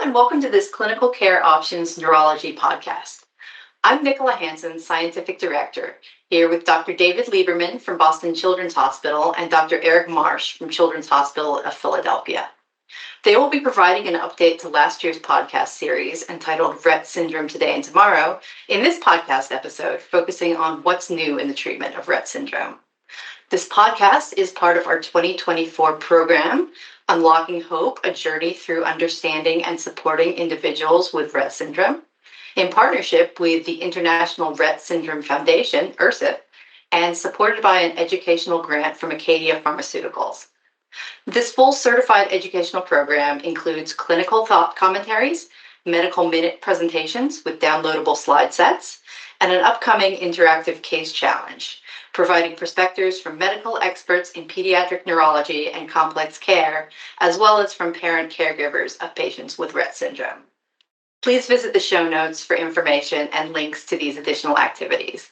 and welcome to this Clinical Care Options Neurology podcast. I'm Nicola Hansen, Scientific Director, here with Dr. David Lieberman from Boston Children's Hospital and Dr. Eric Marsh from Children's Hospital of Philadelphia. They will be providing an update to last year's podcast series entitled Rett Syndrome Today and Tomorrow in this podcast episode, focusing on what's new in the treatment of Rett syndrome. This podcast is part of our 2024 program, Unlocking Hope, a journey through understanding and supporting individuals with Rett syndrome, in partnership with the International Rett Syndrome Foundation, IRSIF, and supported by an educational grant from Acadia Pharmaceuticals. This full certified educational program includes clinical thought commentaries, medical minute presentations with downloadable slide sets, and an upcoming interactive case challenge, providing perspectives from medical experts in pediatric neurology and complex care, as well as from parent caregivers of patients with Rett syndrome. Please visit the show notes for information and links to these additional activities.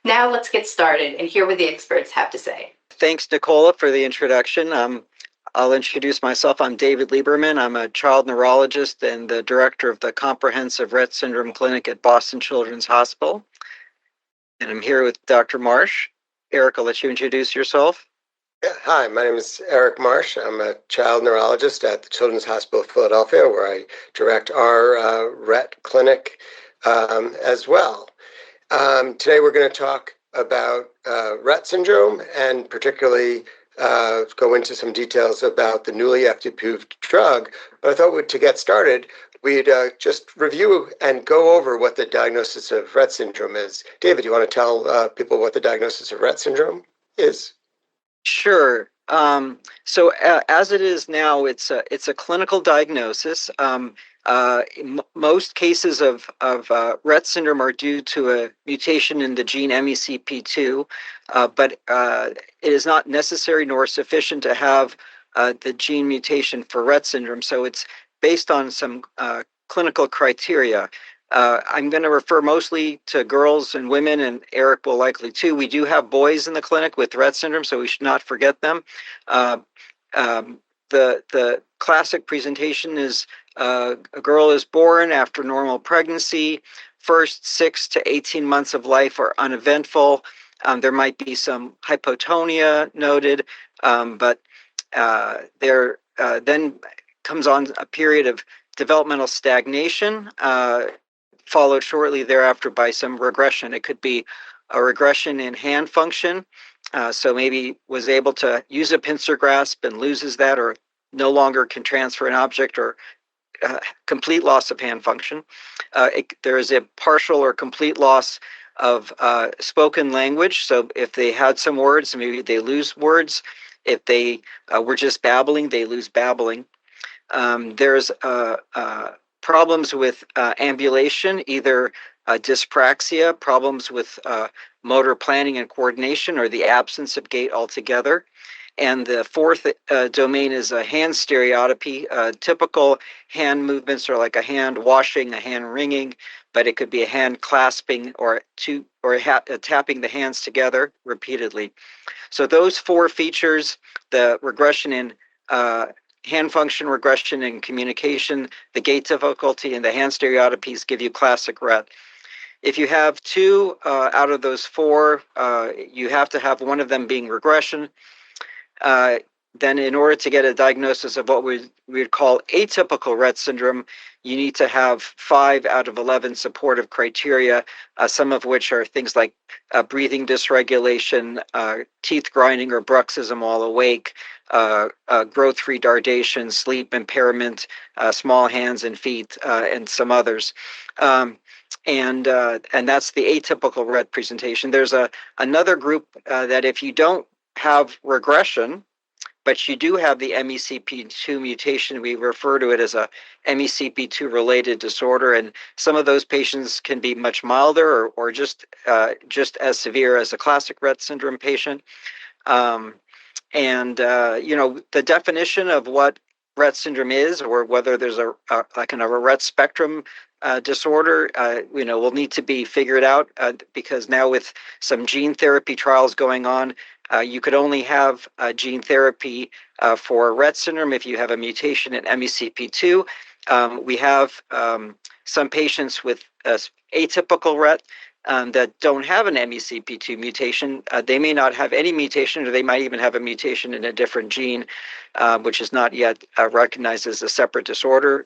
Now let's get started and hear what the experts have to say. Thanks, Nicola, for the introduction. I'll introduce myself. I'm David Lieberman. I'm a child neurologist and the director of the Comprehensive Rett Syndrome Clinic at Boston Children's Hospital. And I'm here with Dr. Marsh. Eric, I'll let you introduce yourself. Yeah, hi, my name is Eric Marsh. I'm a child neurologist at the Children's Hospital of Philadelphia, where I direct our Rett clinic as well. Today we're going to talk about Rett syndrome and particularly go into some details about the newly FDA-approved drug. But I thought to get started, we'd just review and go over what the diagnosis of Rett syndrome is. David, you want to tell people what the diagnosis of Rett syndrome is? Sure. So as it is now, it's a clinical diagnosis. Most cases of Rett syndrome are due to a mutation in the gene MECP2, but it is not necessary nor sufficient to have the gene mutation for Rett syndrome. So it's based on some clinical criteria. I'm going to refer mostly to girls and women, and Eric will likely too. We do have boys in the clinic with Rett syndrome, so we should not forget them. The classic presentation is a girl is born after normal pregnancy. First 6 to 18 months of life are uneventful. There might be some hypotonia noted, but there then comes on a period of developmental stagnation, followed shortly thereafter by some regression. It could be a regression in hand function, so maybe was able to use a pincer grasp and loses that, or no longer can transfer an object, or complete loss of hand function. There is a partial or complete loss of spoken language. So if they had some words, maybe they lose words. If they were just babbling, they lose babbling. There's problems with ambulation, either dyspraxia, problems with motor planning and coordination, or the absence of gait altogether. And the fourth domain is a hand stereotypy. Typical hand movements are like a hand washing, a hand wringing, but it could be a hand clasping or tapping the hands together repeatedly. So those four features, the regression in hand function, regression in communication, the gait difficulty, and the hand stereotypies give you classic Rett. If you have two out of those four, you have to have one of them being regression. Then in order to get a diagnosis of what we would call atypical Rett syndrome, you need to have 5 out of 11 supportive criteria, some of which are things like breathing dysregulation, teeth grinding or bruxism while awake, growth retardation, sleep impairment, small hands and feet, and some others. And that's the atypical Rett presentation. There's another group that if you don't have regression, but you do have the MECP2 mutation, we refer to it as a MECP2 related disorder, and some of those patients can be much milder or just as severe as a classic Rett syndrome patient. The definition of what Rett syndrome is, or whether there's a Rett spectrum disorder, will need to be figured out because now with some gene therapy trials going on, You could only have gene therapy for Rett syndrome if you have a mutation in MECP2. We have some patients with atypical Rett that don't have an MECP2 mutation. They may not have any mutation, or they might even have a mutation in a different gene, which is not yet recognized as a separate disorder.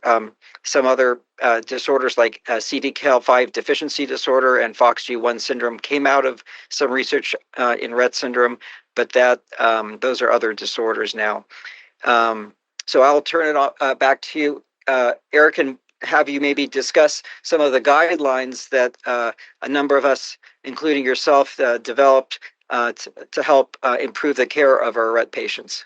Some other disorders like CDKL5 deficiency disorder and FOXG1 syndrome came out of some research in Rett syndrome, but those are other disorders now. So I'll turn it back to you, Eric, and have you maybe discuss some of the guidelines that a number of us, including yourself, developed to help improve the care of our Rett patients.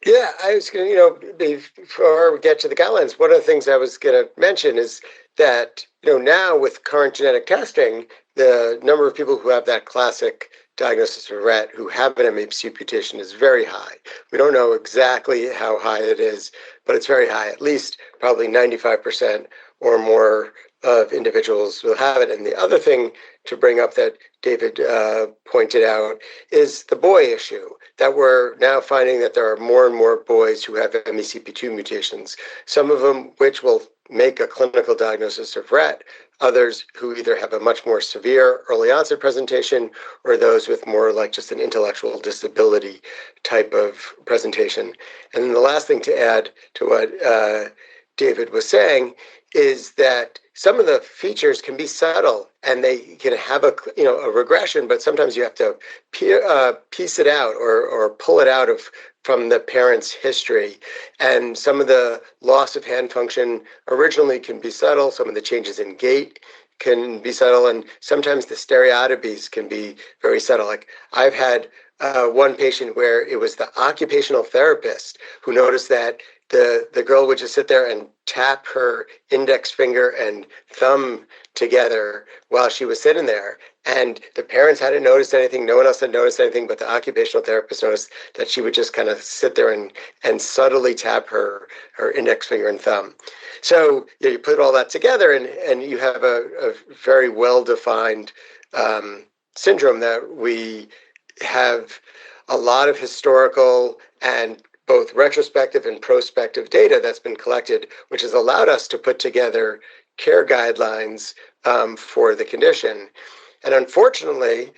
Yeah, I was going to, before we get to the guidelines, one of the things I was going to mention is that, now with current genetic testing, the number of people who have that classic diagnosis of Rett who have an MECP mutation is very high. We don't know exactly how high it is, but it's very high. At least probably 95% or more of individuals will have it. And the other thing to bring up that David pointed out is the boy issue, that we're now finding that there are more and more boys who have MECP2 mutations, some of them which will make a clinical diagnosis of Rett, others who either have a much more severe early onset presentation or those with more like just an intellectual disability type of presentation. And then the last thing to add to what David was saying is that some of the features can be subtle and they can have a regression, but sometimes you have to piece it out or pull it out from the parent's history. And some of the loss of hand function originally can be subtle. Some of the changes in gait can be subtle, and sometimes the stereotypies can be very subtle. Like I've had one patient where it was the occupational therapist who noticed that the girl would just sit there and tap her index finger and thumb together while she was sitting there. And the parents hadn't noticed anything. No one else had noticed anything, but the occupational therapist noticed that she would just kind of sit there and subtly tap her index finger and thumb. So you put all that together and you have a very well-defined syndrome that we have a lot of historical and both retrospective and prospective data that's been collected, which has allowed us to put together care guidelines for the condition. And unfortunately,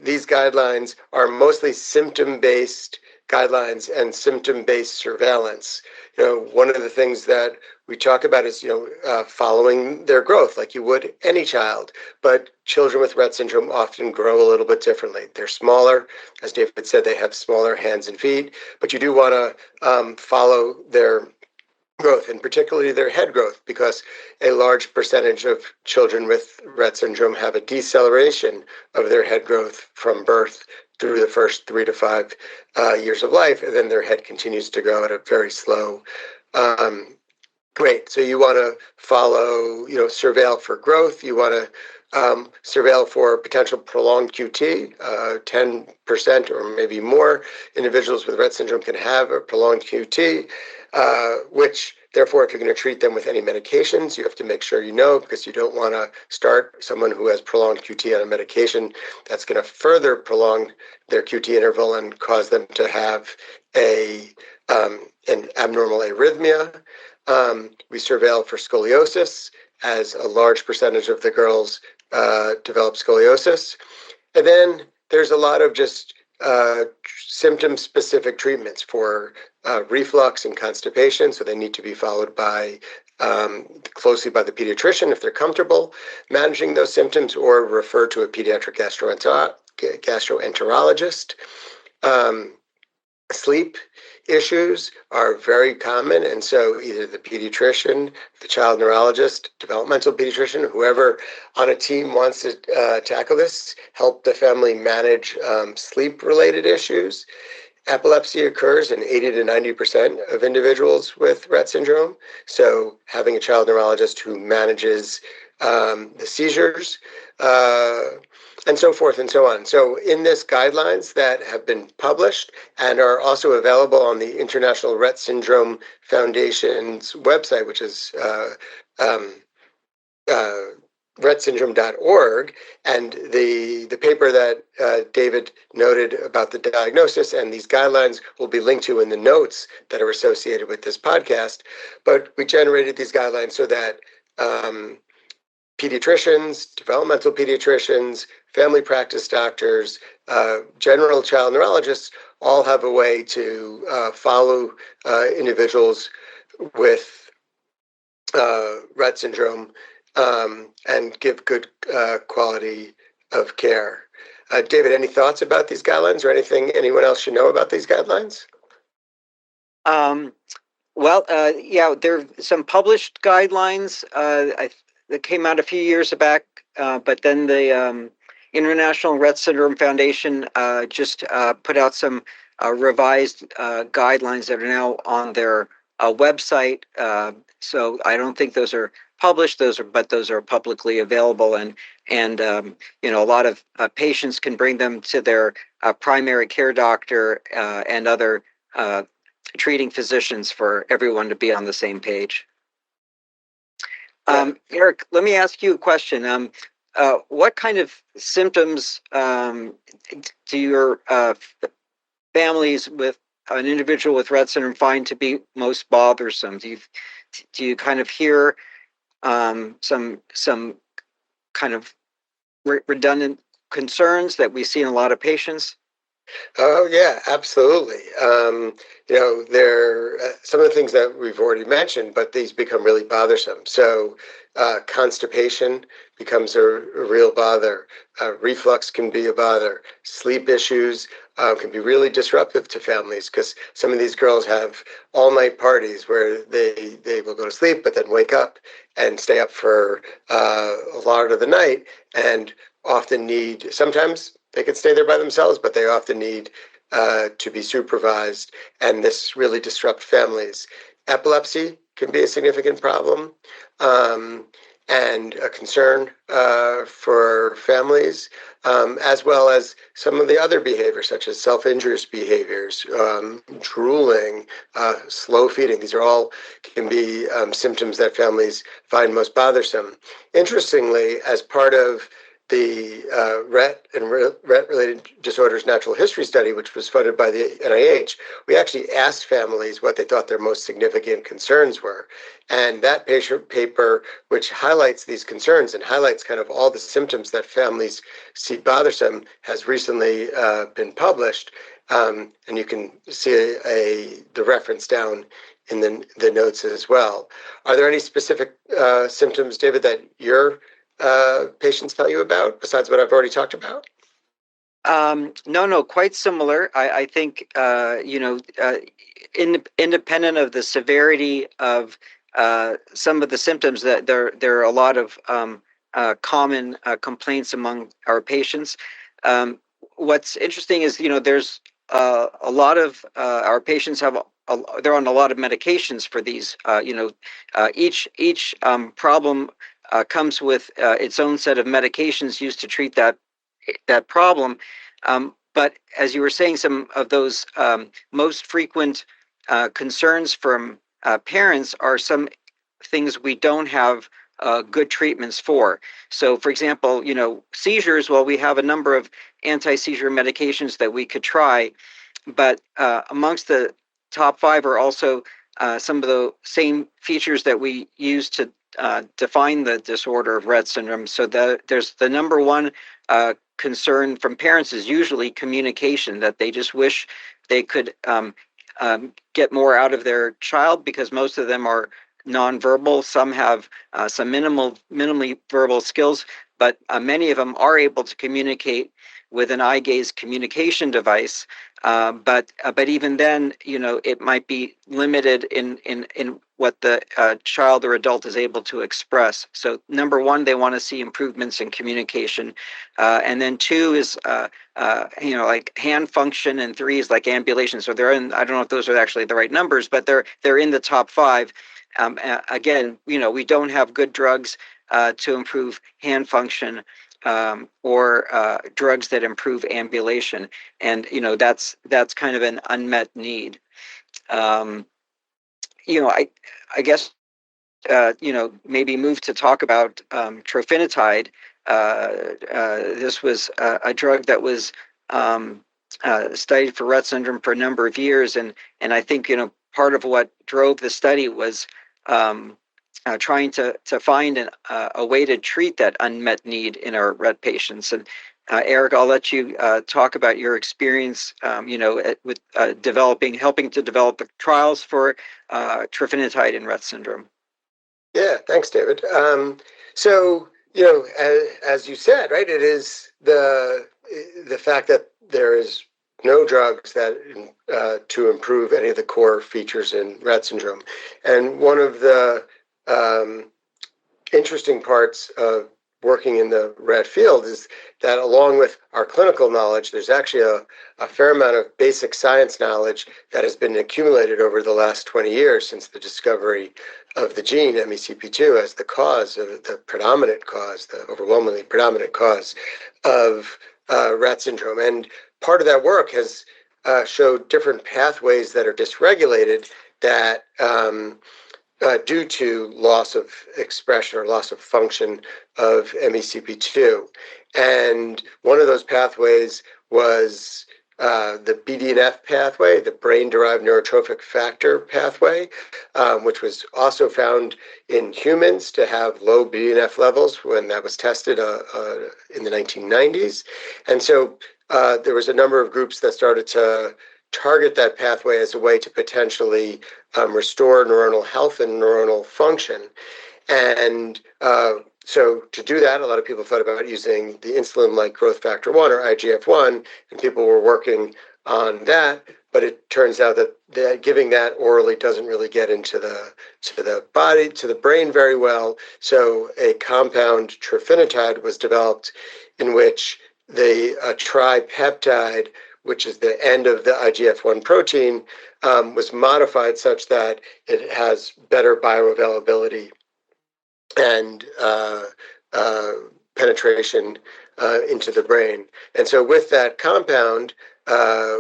these guidelines are mostly symptom-based guidelines and symptom-based surveillance. One of the things that we talk about is, following their growth like you would any child. But children with Rett syndrome often grow a little bit differently. They're smaller. As David said, they have smaller hands and feet, but you do want to follow their growth, and particularly their head growth, because a large percentage of children with Rett syndrome have a deceleration of their head growth from birth through the first 3 to 5 years of life, and then their head continues to grow at a very slow rate. So you want to follow, surveil for growth. You want to surveil for potential prolonged QT. 10% or maybe more individuals with Rett syndrome can have a prolonged QT, which therefore, if you're going to treat them with any medications, you have to make sure because you don't want to start someone who has prolonged QT on a medication that's going to further prolong their QT interval and cause them to have an abnormal arrhythmia. We surveil for scoliosis, as a large percentage of the girls develop scoliosis. And then there's a lot of just symptom-specific treatments for reflux and constipation, so they need to be followed closely by the pediatrician if they're comfortable managing those symptoms, or refer to a pediatric gastroenterologist. Sleep issues are very common, and so either the pediatrician, the child neurologist, developmental pediatrician, whoever on a team wants to tackle this, help the family manage sleep-related issues. Epilepsy occurs in 80 to 90% of individuals with Rett syndrome, so having a child neurologist who manages the seizures, and so forth and so on. So in this guidelines that have been published and are also available on the International Rett Syndrome Foundation's website, which is rettsyndrome.org, and the paper that David noted about the diagnosis and these guidelines will be linked to in the notes that are associated with this podcast. But we generated these guidelines so that pediatricians, developmental pediatricians, family practice doctors, general child neurologists all have a way to follow individuals with Rett syndrome and give good quality of care. David, any thoughts about these guidelines or anything anyone else should know about these guidelines? Yeah, there are some published guidelines that came out a few years back, but then the International Rett Syndrome Foundation just put out some revised guidelines that are now on their website. So I don't think those are published; but those are publicly available, and a lot of patients can bring them to their primary care doctor and other treating physicians for everyone to be on the same page. Eric, let me ask you a question. What kind of symptoms do your families with an individual with Rett syndrome find to be most bothersome? Do you kind of hear some kind of redundant concerns that we see in a lot of patients? Oh yeah, absolutely. There some of the things that we've already mentioned, but these become really bothersome. So constipation becomes a real bother. Reflux can be a bother. Sleep issues can be really disruptive to families because some of these girls have all-night parties where they will go to sleep but then wake up and stay up for a lot of the night and often need, sometimes they can stay there by themselves, but they often need to be supervised, and this really disrupts families. Epilepsy can be a significant problem and a concern for families, as well as some of the other behaviors, such as self-injurious behaviors, drooling, slow feeding. These are all can be symptoms that families find most bothersome. Interestingly, as part of the Rett and Rett-related disorders natural history study, which was funded by the NIH, we actually asked families what they thought their most significant concerns were. And that paper, which highlights these concerns and highlights kind of all the symptoms that families see bothersome, has recently been published. And you can see the reference down in the notes as well. Are there any specific symptoms, David, that you're patients tell you about besides what I've already talked about? No, quite similar. I think, independent of the severity of some of the symptoms, that there are a lot of common complaints among our patients. What's interesting is, there's a lot of our patients they're on a lot of medications for these. Each problem comes with its own set of medications used to treat that problem. But as you were saying, some of those most frequent concerns from parents are some things we don't have good treatments for. So, for example, seizures, well, we have a number of anti-seizure medications that we could try, but amongst the top 5 are also some of the same features that we use to define the disorder of Rett syndrome. So there's the number one concern from parents is usually communication, that they just wish they could get more out of their child, because most of them are nonverbal. Some have some minimally verbal skills, but many of them are able to communicate with an eye gaze communication device. But even then, it might be limited in what the child or adult is able to express. So number 1, they want to see improvements in communication, and then 2 is like hand function, and 3 is like ambulation. So they're in. I don't know if those are actually the right numbers, but they're in the top 5. Again, we don't have good drugs to improve hand function, or drugs that improve ambulation, and that's kind of an unmet need. I guess maybe move to talk about trofinetide. This was a drug that was studied for Rett syndrome for a number of years, and I think part of what drove the study was trying to find a way to treat that unmet need in our Rett patients. And Eric, I'll let you talk about your experience, with helping to develop the trials for trofinetide in Rett syndrome. Yeah, thanks, David. So, as you said, right, it is the fact that there is no drugs that to improve any of the core features in Rett syndrome. And one of the interesting parts of working in the Rett field is that along with our clinical knowledge, there's actually a fair amount of basic science knowledge that has been accumulated over the last 20 years since the discovery of the gene MECP2 as the cause of the overwhelmingly predominant cause of Rett syndrome. And part of that work has showed different pathways that are dysregulated that due to loss of expression or loss of function of MECP2. And one of those pathways was the BDNF pathway, the brain-derived neurotrophic factor pathway, which was also found in humans to have low BDNF levels when that was tested in the 1990s. And so there was a number of groups that started to target that pathway as a way to potentially restore neuronal health and neuronal function. And so to do that, a lot of people thought about using the insulin-like growth factor 1 or IGF-1, and people were working on that. But it turns out that giving that orally doesn't really get into the body, to the brain very well. So a compound trofinetide was developed in which the tripeptide, which is the end of the IGF-1 protein, was modified such that it has better bioavailability and penetration into the brain. And so with that compound,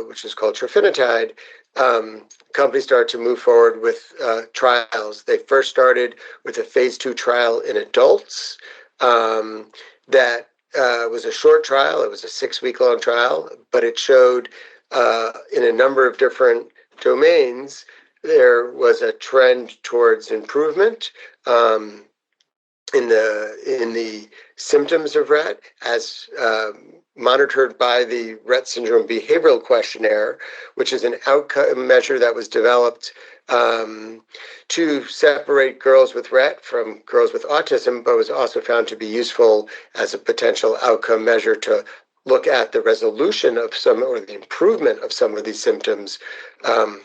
which is called trofinetide, companies started to move forward with trials. They first started with a phase 2 trial in adults that was a short trial. It was a 6-week-long trial, but it showed in a number of different domains there was a trend towards improvement in the symptoms of Rett as monitored by the Rett Syndrome Behavioral Questionnaire, which is an outcome measure that was developed to separate girls with Rett from girls with autism, but was also found to be useful as a potential outcome measure to look at the resolution of some or the improvement of some of these symptoms in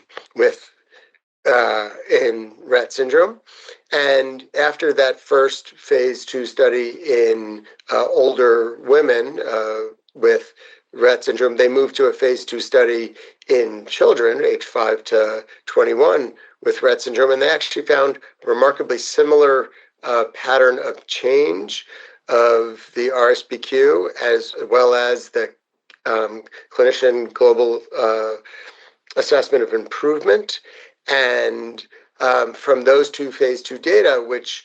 Rett syndrome. And after that first phase 2 study in older women with Rett syndrome, they moved to a phase 2 study in children, age 5 to 21, with Rett syndrome, and they actually found a remarkably similar pattern of change of the RSBQ as well as the clinician global assessment of improvement. And from those two phase 2 data, which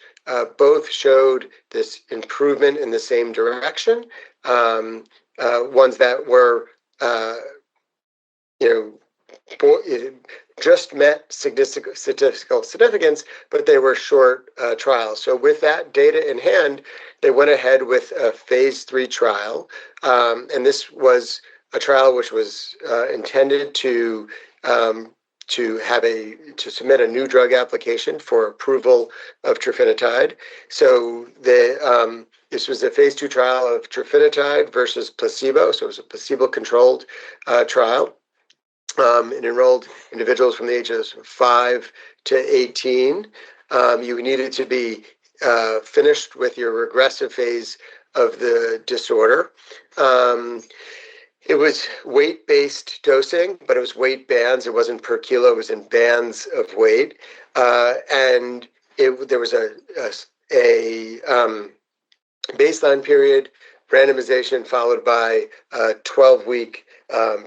both showed this improvement in the same direction, ones that were, just met statistical significance, but they were short trials. So with that data in hand, they went ahead with a phase 3 trial. And this was a trial which was intended to submit a new drug application for approval of trofinetide. So this was a phase 2 trial of trofinetide versus placebo. So it was a placebo-controlled trial. It enrolled individuals from the ages of 5 to 18. You needed to be finished with your regressive phase of the disorder. It was weight-based dosing, but it was weight bands. It wasn't per kilo. It was in bands of weight. And there was a baseline period, randomization, followed by a 12-week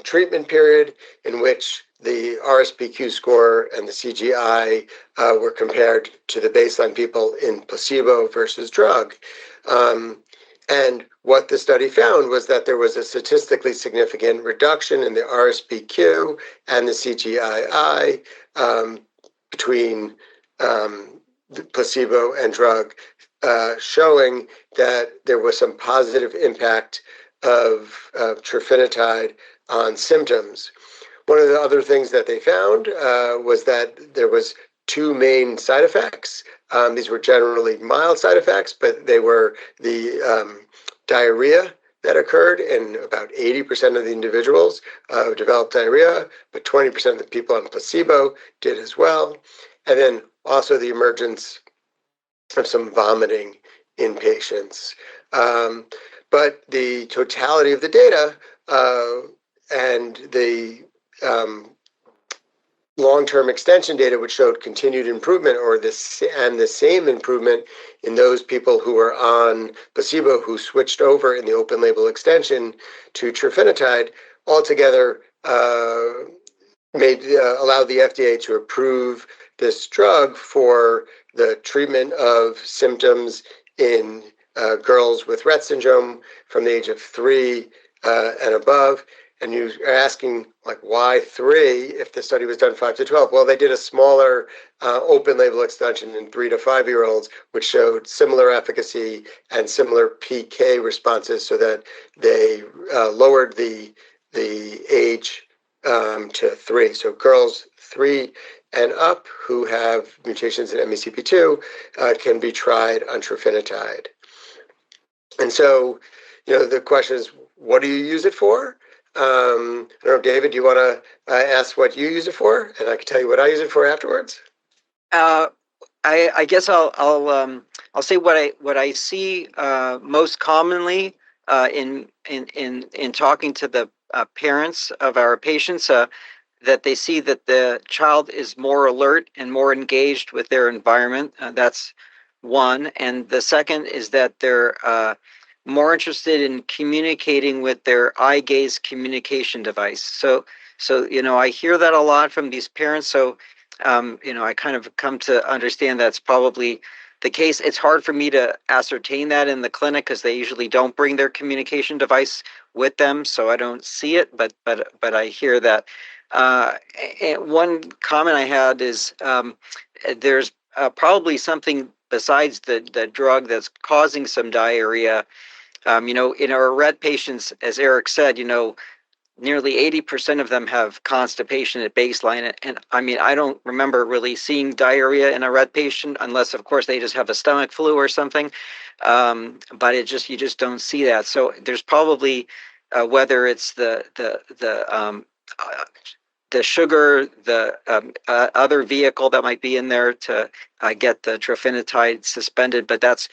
treatment period in which the RSBQ score and the CGI were compared to the baseline people in placebo versus drug. And what the study found was that there was a statistically significant reduction in the RSBQ and the CGI between the placebo and drug, showing that there was some positive impact of trofinetide on symptoms. One of the other things that they found was that there was two main side effects. These were generally mild side effects, but they were the diarrhea that occurred in about 80% of the individuals who developed diarrhea, but 20% of the people on placebo did as well. And then also the emergence of some vomiting in patients. But the totality of the data and the long-term extension data, which showed continued improvement and the same improvement in those people who were on placebo who switched over in the open label extension to trofinetide, altogether allowed the FDA to approve this drug for the treatment of symptoms in girls with Rett syndrome from the age of 3 and above. And you are asking, like, why 3 if the study was done 5 to 12? Well, they did a smaller open label extension in 3 to 5-year-olds, which showed similar efficacy and similar PK responses, so that they lowered the age to 3. So girls 3 and up who have mutations in MECP2 can be tried on trofinetide. And so, the question is, what do you use it for? I don't know, David, do you want to ask what you use it for? And I can tell you what I use it for afterwards. I guess I'll say what I see most commonly in talking to the parents of our patients, that they see that the child is more alert and more engaged with their environment. That's one. And the second is that they're more interested in communicating with their eye gaze communication device. So I hear that a lot from these parents. So I kind of come to understand that's probably the case. It's hard for me to ascertain that in the clinic because they usually don't bring their communication device with them, so I don't see it. But I hear that. And one comment I had is there's probably something besides the drug that's causing some diarrhea. In our Rett patients, as Eric said, nearly 80% of them have constipation at baseline. And I mean, I don't remember really seeing diarrhea in a Rett patient unless, of course, they just have a stomach flu or something. But you just don't see that. So there's probably, whether it's the sugar, the other vehicle that might be in there to get the trofinetide suspended, but that's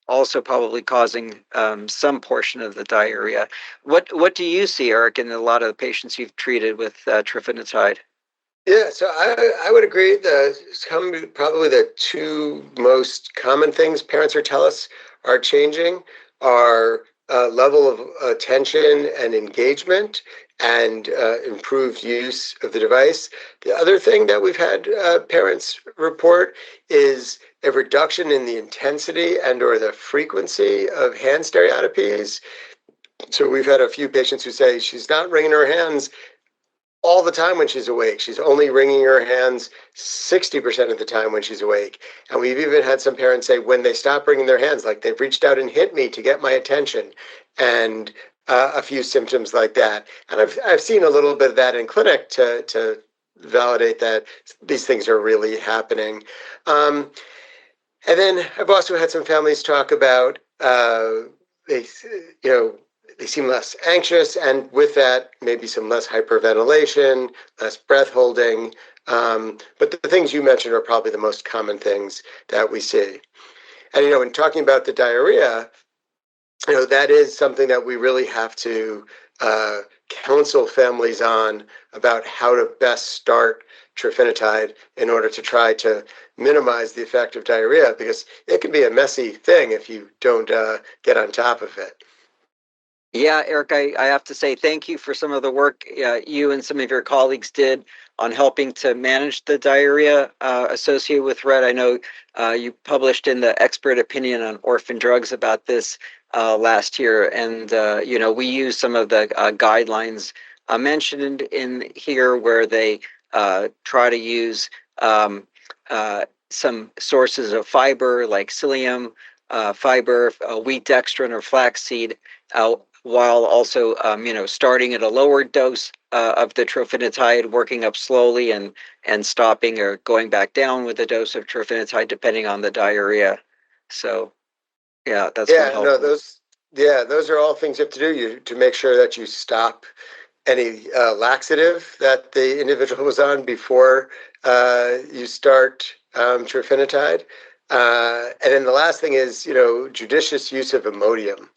also probably causing some portion of the diarrhea. What do you see, Eric, in a lot of the patients you've treated with trofinetide? Yeah, so I would agree. Probably the two most common things parents tell us are changing are level of attention and engagement and improved use of the device. The other thing that we've had parents report is a reduction in the intensity and or the frequency of hand stereotypies. So we've had a few patients who say she's not wringing her hands all the time when she's awake. She's only wringing her hands 60% of the time when she's awake. And we've even had some parents say when they stop wringing their hands, like they've reached out and hit me to get my attention, and a few symptoms like that. And I've seen a little bit of that in clinic to validate that these things are really happening. And then I've also had some families talk about they seem less anxious, and with that, maybe some less hyperventilation, less breath holding. But the things you mentioned are probably the most common things that we see. And, in talking about the diarrhea, that is something that we really have to counsel families on about how to best start trofinetide in order to try to minimize the effect of diarrhea, because it can be a messy thing if you don't get on top of it. Yeah, Eric, I have to say thank you for some of the work you and some of your colleagues did on helping to manage the diarrhea associated with Rett. I know you published in the expert opinion on orphan drugs about this last year, and we use some of the guidelines mentioned in here where they try to use some sources of fiber like psyllium fiber, wheat dextrin, or flaxseed. While also, starting at a lower dose of the trofinetide, working up slowly and stopping or going back down with the dose of trofinetide depending on the diarrhea. So, yeah, that's one Yeah, no, helpful. those are all things you have to do to make sure that you stop any laxative that the individual was on before you start trofinetide. And then the last thing is, judicious use of Imodium.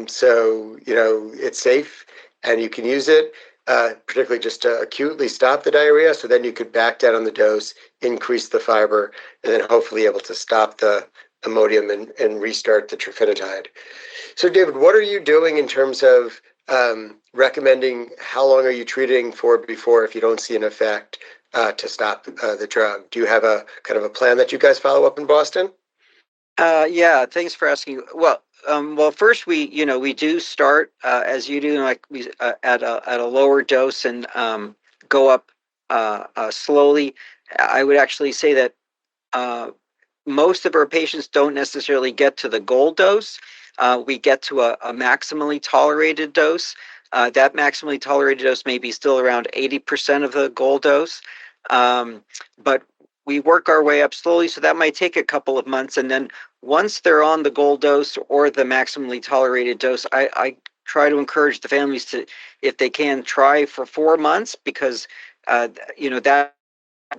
So, it's safe and you can use it, particularly just to acutely stop the diarrhea. So then you could back down on the dose, increase the fiber, and then hopefully able to stop the Imodium and restart the trofinetide. So, David, what are you doing in terms of recommending how long are you treating for before, if you don't see an effect, to stop the drug? Do you have a kind of a plan that you guys follow up in Boston? Yeah, thanks for asking. Well, first we do start as you do, like we at a lower dose and go up slowly. I would actually say that most of our patients don't necessarily get to the goal dose. We get to a maximally tolerated dose. That maximally tolerated dose may be still around 80% of the goal dose. But we work our way up slowly, so that might take a couple of months. And then once they're on the goal dose or the maximally tolerated dose, I try to encourage the families to, if they can, try for 4 months because, that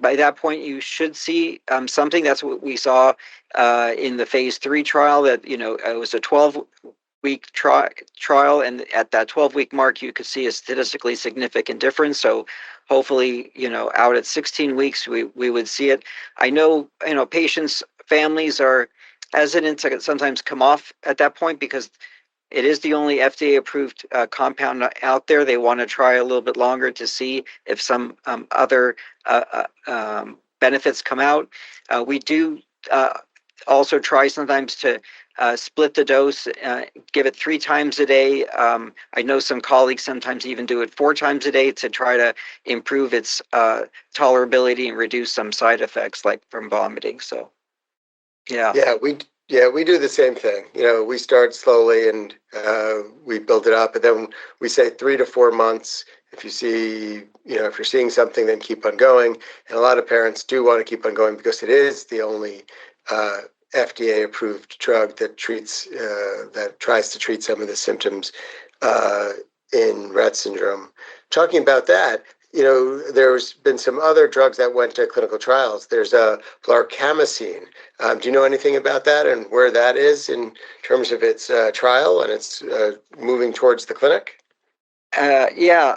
by that point you should see something. That's what we saw in the phase 3 trial, that it was a 12-week trial, and at that 12-week mark you could see a statistically significant difference. So hopefully out at 16 weeks we would see it. I know patients, families are hesitant to sometimes come off at that point because it is the only FDA-approved compound out there. They want to try a little bit longer to see if some other benefits come out. We do also try sometimes to split the dose, give it 3 times a day. I know some colleagues sometimes even do it 4 times a day to try to improve its tolerability and reduce some side effects like from vomiting. So, yeah. Yeah, we do the same thing. We start slowly and we build it up, and then we say 3 to 4 months. If you see, if you're seeing something, then keep on going. And a lot of parents do want to keep on going because it is the only FDA-approved drug that tries to treat some of the symptoms in Rett syndrome. Talking about that, there's been some other drugs that went to clinical trials. There's a blarcamesine. Do you know anything about that and where that is in terms of its trial and its moving towards the clinic? Yeah.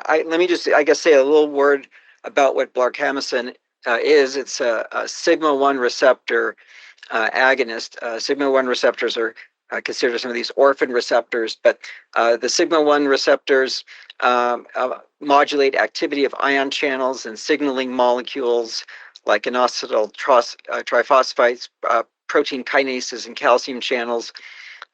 Let me just, I guess, say a little word about what blarcamesine is. It's a sigma-1 receptor agonist. Sigma-1 receptors are considered some of these orphan receptors, but the sigma-1 receptors modulate activity of ion channels and signaling molecules like inositol triphosphates, protein kinases, and calcium channels.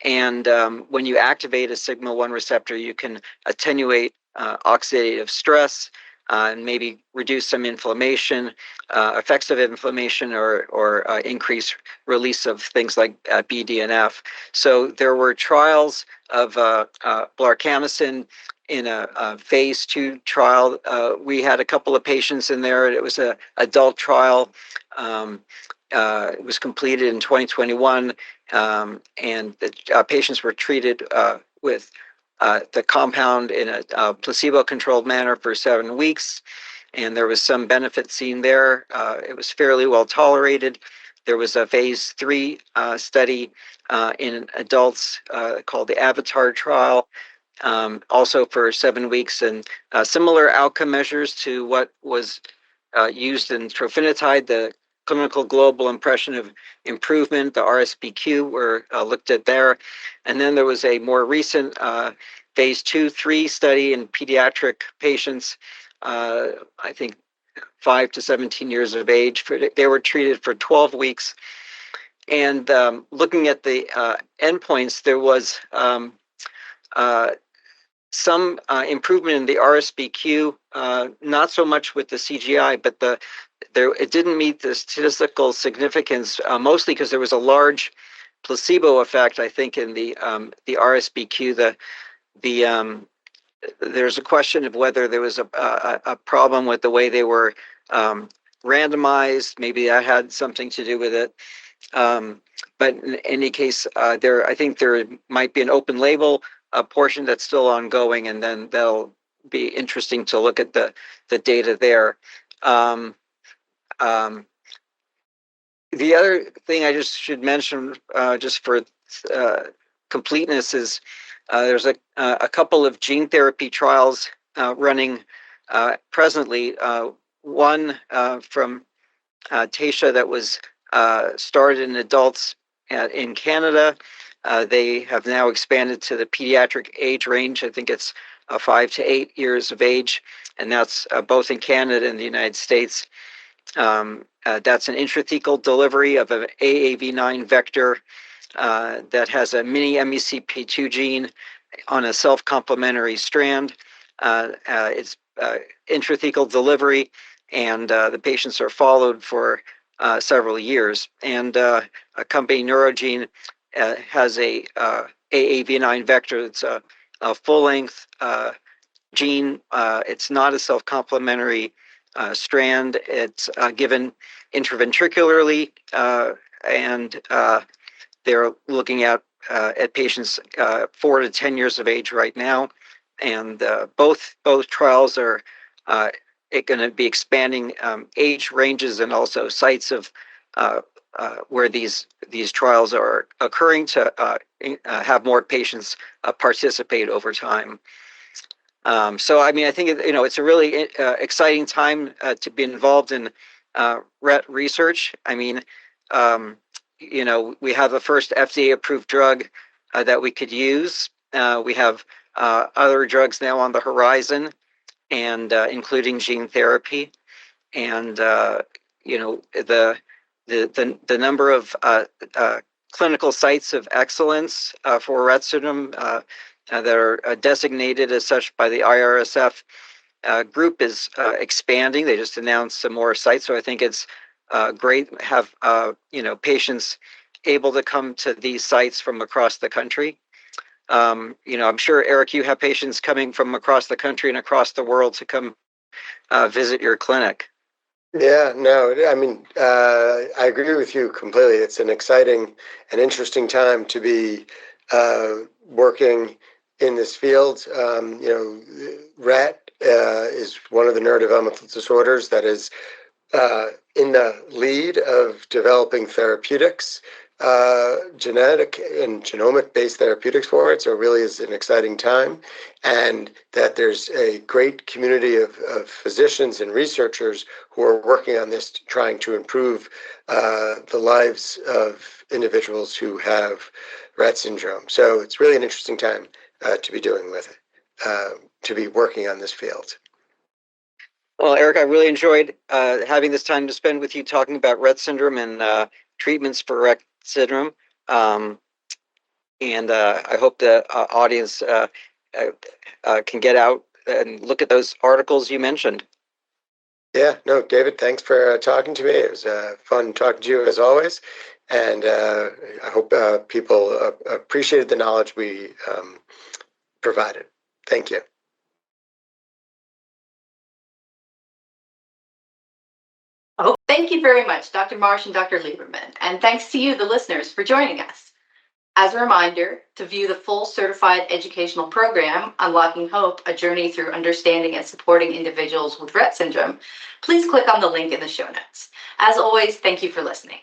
And when you activate a sigma-1 receptor, you can attenuate oxidative stress and maybe reduce some inflammation, effects of inflammation, or increase release of things like BDNF. So there were trials of blarcamesine in a phase 2 trial. We had a couple of patients in there. It was an adult trial. It was completed in 2021, and the patients were treated with the compound in a placebo-controlled manner for 7 weeks, and there was some benefit seen there. It was fairly well tolerated. There was a phase 3 study in adults called the Avatar trial, also for 7 weeks, and similar outcome measures to what was used in trofinetide. The clinical global impression of improvement, the RSBQ, were looked at there. And then there was a more recent phase 2-3 study in pediatric patients, I think 5 to 17 years of age. They were treated for 12 weeks. And looking at the endpoints, there was some improvement in the RSBQ, not so much with the CGI, but it didn't meet the statistical significance, mostly because there was a large placebo effect, I think, in the RSBQ. There's a question of whether there was a problem with the way they were randomized. Maybe that had something to do with it. But in any case, I think there might be an open label portion that's still ongoing, and then that'll be interesting to look at the data there. The other thing I just should mention, just for completeness, is there's a couple of gene therapy trials running presently. One from Taysha that was started in adults in Canada. They have now expanded to the pediatric age range. I think it's 5 to 8 years of age, and that's both in Canada and the United States. That's an intrathecal delivery of an AAV9 vector that has a mini MECP2 gene on a self-complementary strand. It's intrathecal delivery, and the patients are followed for several years. And a company, Neurogene, has a AAV9 vector that's a full-length gene. It's not a self-complementary strand. It's given intraventricularly, and they're looking at patients 4 to 10 years of age right now. And both trials are going to be expanding age ranges and also sites of where these trials are occurring to have more patients participate over time. So, I mean, I think it's a really exciting time to be involved in Rett research. I mean, we have the first FDA-approved drug that we could use. We have other drugs now on the horizon, and including gene therapy, and the number of clinical sites of excellence for Rett syndrome that are designated as such by the IRSF group is expanding. They just announced some more sites, so I think it's great to have patients able to come to these sites from across the country. I'm sure, Eric, you have patients coming from across the country and across the world to come visit your clinic. Yeah, no, I mean, I agree with you completely. It's an exciting and interesting time to be working in this field. Rett is one of the neurodevelopmental disorders that is in the lead of developing therapeutics, genetic and genomic-based therapeutics for it. So it really is an exciting time, and that there's a great community of physicians and researchers who are working on this, trying to improve the lives of individuals who have Rett syndrome. So it's really an interesting time to be doing with it, to be working on this field. Well, Eric, I really enjoyed having this time to spend with you talking about Rett syndrome and treatments for Rett syndrome. And I hope the audience can get out and look at those articles you mentioned. Yeah, no, David, thanks for talking to me. It was fun talking to you as always. And I hope people appreciated the knowledge we provided. Thank you. Oh, thank you very much, Dr. Marsh and Dr. Lieberman. And thanks to you, the listeners, for joining us. As a reminder, to view the full certified educational program, Unlocking Hope, A Journey Through Understanding and Supporting Individuals with Rett Syndrome, please click on the link in the show notes. As always, thank you for listening.